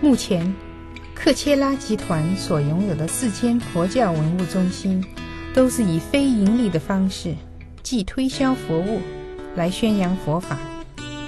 目前克切拉集团所拥有的4间佛教文物中心，都是以非盈利的方式，即推销佛物来宣扬佛法，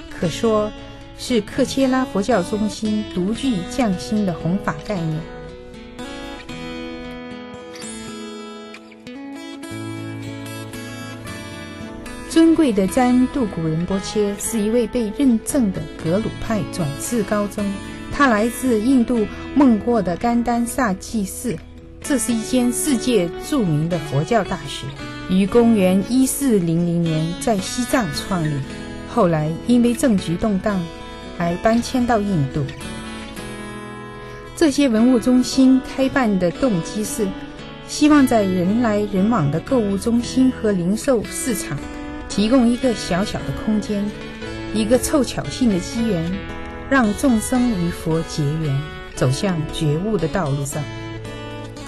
可说是克切拉佛教中心独具匠心的弘法概念。尊贵的詹杜古仁波切是一位被认证的格鲁派转世高僧，他来自印度孟过的甘丹萨济寺，这是一间世界著名的佛教大学，于公元1400年在西藏创立，后来因为政局动荡而搬迁到印度。这些文物中心开办的动机是希望在人来人往的购物中心和零售市场提供一个小小的空间，一个凑巧性的机缘，让众生与佛结缘，走向觉悟的道路上。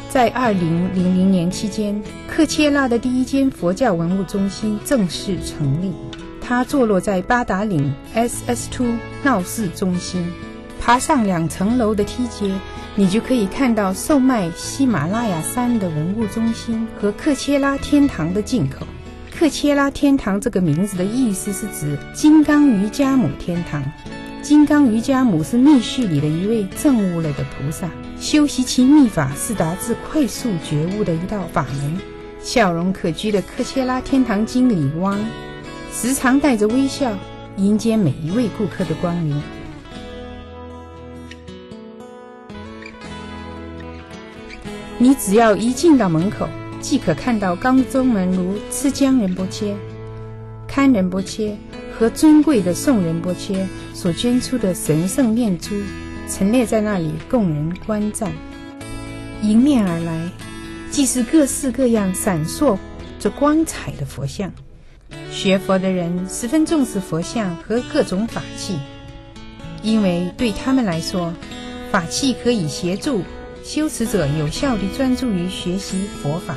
在2000年期间，克切拉的第1间佛教文物中心正式成立，它坐落在八达岭 SS2 闹市中心。爬上2层楼的梯阶，你就可以看到售卖喜马拉雅山的文物中心和克切拉天堂的进口。克切拉天堂这个名字的意思是指金刚瑜伽母天堂。金刚瑜伽母是密续里的一位证悟了的菩萨，修习其秘法是达至快速觉悟的一道法门。笑容可掬的克切拉天堂经理汪时常带着微笑迎接每一位顾客的光临。你只要一进到门口，即可看到高宗门如赤江仁波切、堪仁波切和尊贵的宋仁波切所捐出的神圣念珠陈列在那里供人观赞。迎面而来既是各式各样闪烁着光彩的佛像。学佛的人十分重视佛像和各种法器，因为对他们来说，法器可以协助修持者有效地专注于学习佛法。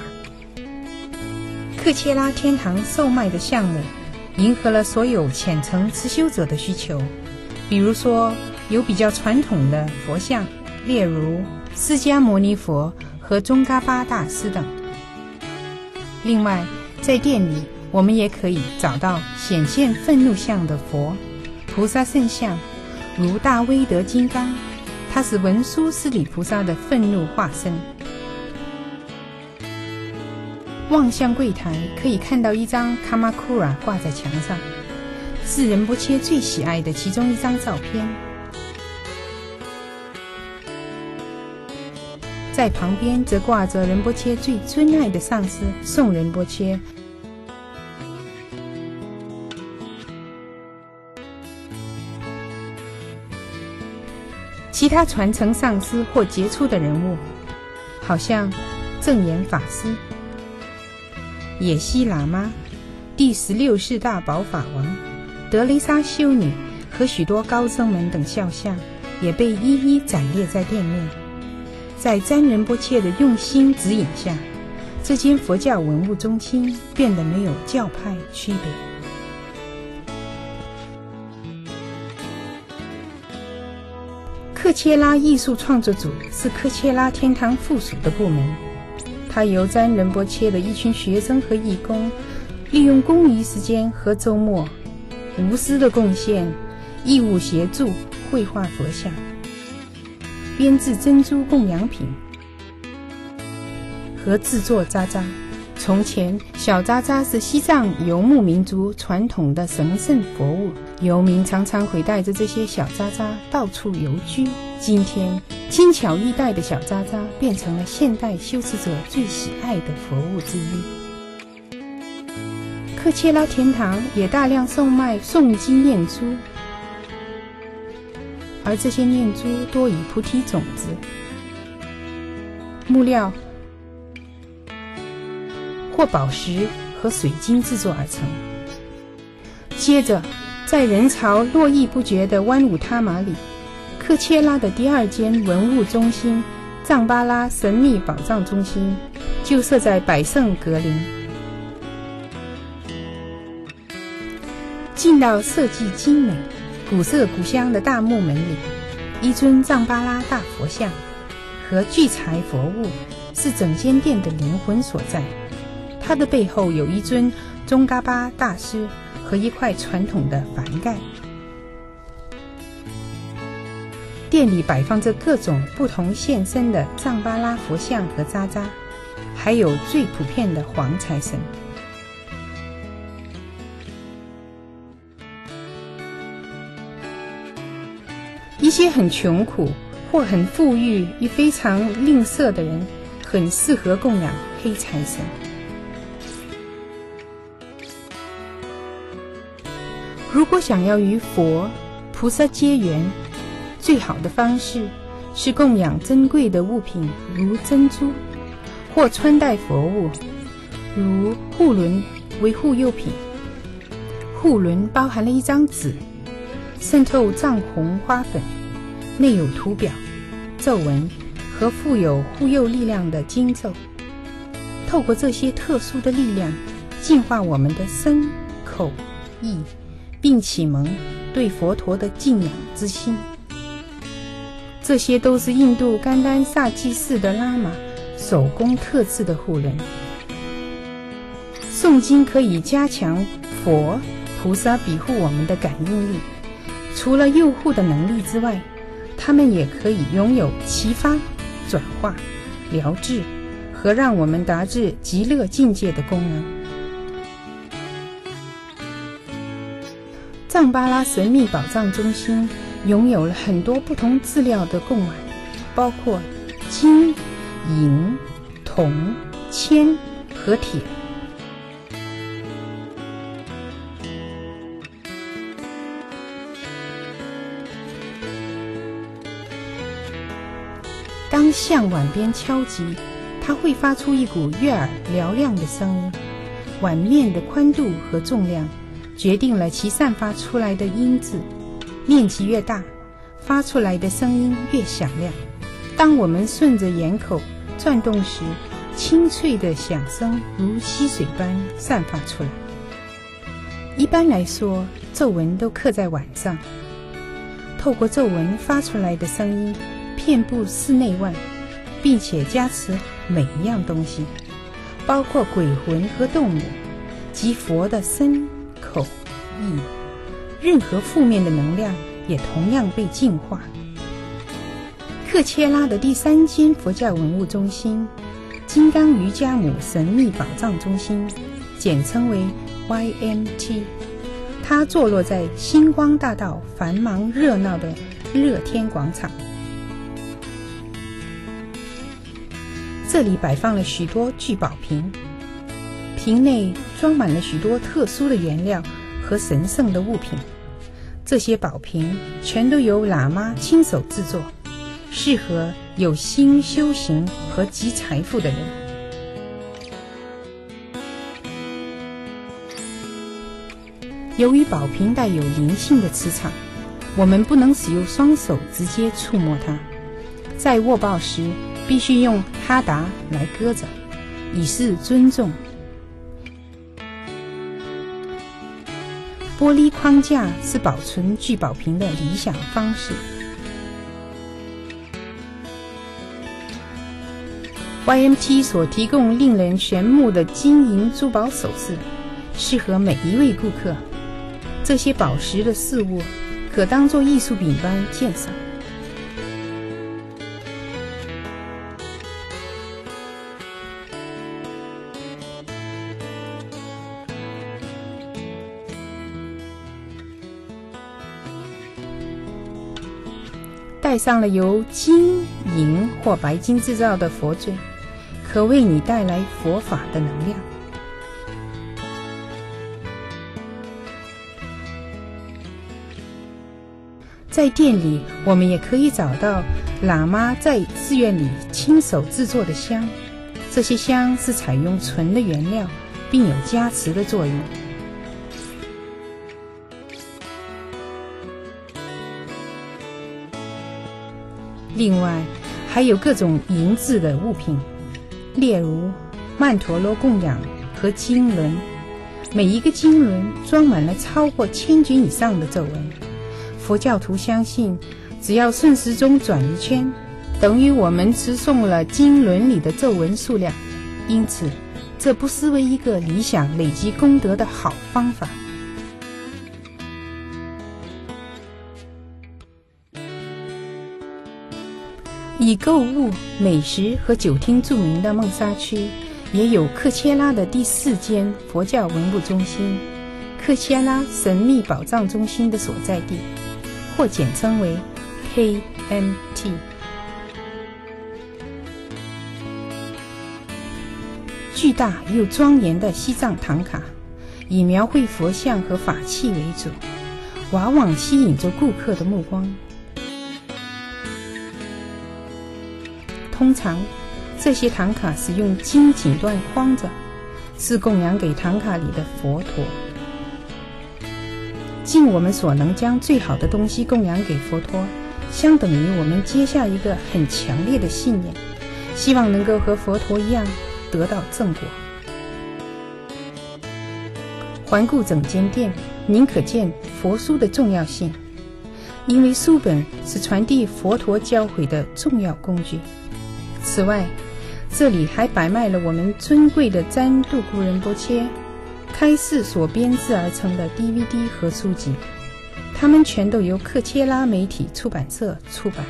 克切拉天堂售卖的项目迎合了所有虔诚持修者的需求，比如说有比较传统的佛像，例如释迦牟尼佛和宗喀巴大师等。另外，在店里我们也可以找到显现愤怒相的佛、菩萨圣像，如大威德金刚，他是文殊师利菩萨的愤怒化身。望向柜台可以看到一张卡玛库拉挂在墙上，是仁波切最喜爱的其中一张照片。在旁边则挂着仁波切最尊爱的上师宋仁波切。其他传承上师或杰出的人物，好像正言法师、野西喇嘛、第16世大宝法王、德雷莎修女和许多高僧们等肖像，也被一一展列在店面。在詹仁波切的用心指引下，这间佛教文物中心变得没有教派区别。克切拉艺术创作组是克切拉天堂附属的部门，它由詹仁波切的一群学生和义工利用公余时间和周末无私的贡献，义务协助绘画佛像，编制珍珠供养品和制作渣渣。从前，小渣渣是西藏游牧民族传统的神圣佛物，游民常常会带着这些小渣渣到处游居。今天，精巧易带的小渣渣变成了现代修持者最喜爱的佛物之一。克切拉天堂也大量售卖诵经念珠，而这些念珠多以菩提种子、木料或宝石和水晶制作而成。接着，在人潮络绎不绝的湾武他玛里，克切拉的第2间文物中心藏巴拉神秘宝藏中心就设在百胜格林。进到设计精美、古色古香的大木门里，一尊藏巴拉大佛像和聚财佛物是整间殿的灵魂所在。它的背后有一尊宗喀巴大师和一块传统的幡盖。店里摆放着各种不同现身的藏巴拉佛像和渣渣，还有最普遍的黄财神。一些很穷苦或很富裕与非常吝啬的人很适合供养黑财神。如果想要与佛菩萨结缘，最好的方式是供养珍贵的物品，如珍珠，或穿戴佛物，如护轮为护佑品。护轮包含了一张纸，渗透藏红花粉，内有图表、咒文和富有护佑力量的经咒。透过这些特殊的力量，净化我们的身、口、意，并启蒙对佛陀的敬仰之心。这些都是印度甘丹萨济寺的喇嘛手工特制的护轮。诵经可以加强佛菩萨庇护我们的感应力，除了佑护的能力之外，他们也可以拥有启发、转化、疗治和让我们达至极乐境界的功能。藏巴拉神秘宝藏中心拥有了很多不同质料的贡丸，包括金、银、铜、铅和铁。当向碗边敲击，它会发出一股悦耳嘹亮的声音。碗面的宽度和重量决定了其散发出来的音质，面积越大，发出来的声音越响亮。当我们顺着眼口转动时，清脆的响声如溪水般散发出来。一般来说，咒文都刻在碗上，透过咒文发出来的声音遍布室内外，并且加持每一样东西，包括鬼魂和动物及佛的身、口、意。任何负面的能量也同样被净化。克切拉的第3间佛教文物中心——金刚瑜伽母神秘宝藏中心，简称为 YMT， 它坐落在星光大道繁忙热闹的乐天广场。这里摆放了许多聚宝瓶，瓶内装满了许多特殊的原料和神圣的物品。这些宝瓶全都由喇嘛亲手制作，适合有心修行和积财富的人。由于宝瓶带有灵性的磁场，我们不能使用双手直接触摸它，在握抱时必须用哈达来搁着，以示尊重。玻璃框架是保存聚宝瓶的理想方式。YMT 所提供令人炫目的金银珠宝首饰，适合每一位顾客。这些宝石的饰物可当作艺术品般鉴赏。戴上了由金、银或白金制造的佛坠，可为你带来佛法的能量。在店里，我们也可以找到喇嘛在寺院里亲手制作的香，这些香是采用纯的原料，并有加持的作用。另外还有各种银质的物品，例如曼陀罗供养和经轮，每一个经轮装满了超过1000句以上的咒文。佛教徒相信只要顺时钟转一圈，等于我们持诵了经轮里的咒文数量。因此，这不失为一个理想累积功德的好方法。以购物、美食和酒厅著名的孟沙区，也有克切拉的第4间佛教文物中心——克切拉神秘宝藏中心的所在地，或简称为 KMT。巨大又庄严的西藏唐卡，以描绘佛像和法器为主，往往吸引着顾客的目光。通常，这些唐卡是用金锦缎框着，是供养给唐卡里的佛陀。尽我们所能将最好的东西供养给佛陀，相等于我们结下一个很强烈的信念，希望能够和佛陀一样得到正果。环顾整间店，您可见佛书的重要性，因为书本是传递佛陀教诲的重要工具。此外，这里还摆卖了我们尊贵的詹杜古仁波切开示所编制而成的 DVD 和书籍，它们全都由克切拉媒体出版社出版。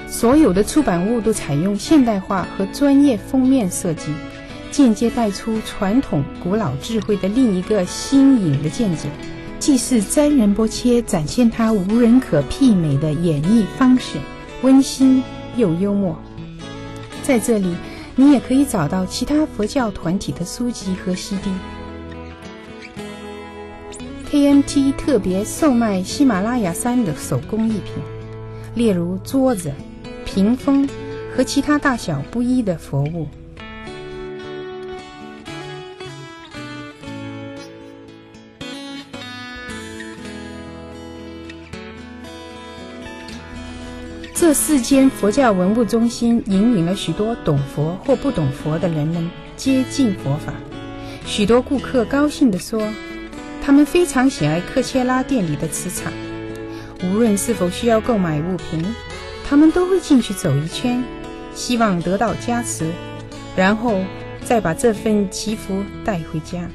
所有的出版物都采用现代化和专业封面设计，间接带出传统古老智慧的另一个新颖的见解，既是詹仁波切展现他无人可媲美的演绎方式，温馨又幽默。在这里，你也可以找到其他佛教团体的书籍和 CD。KMT 特别售卖喜马拉雅山的手工艺品，例如桌子、屏风和其他大小不一的佛物。这4间佛教文物中心引领了许多懂佛或不懂佛的人们接近佛法。许多顾客高兴地说，他们非常喜爱克切拉店里的磁场，无论是否需要购买物品，他们都会进去走一圈，希望得到加持，然后再把这份祈福带回家。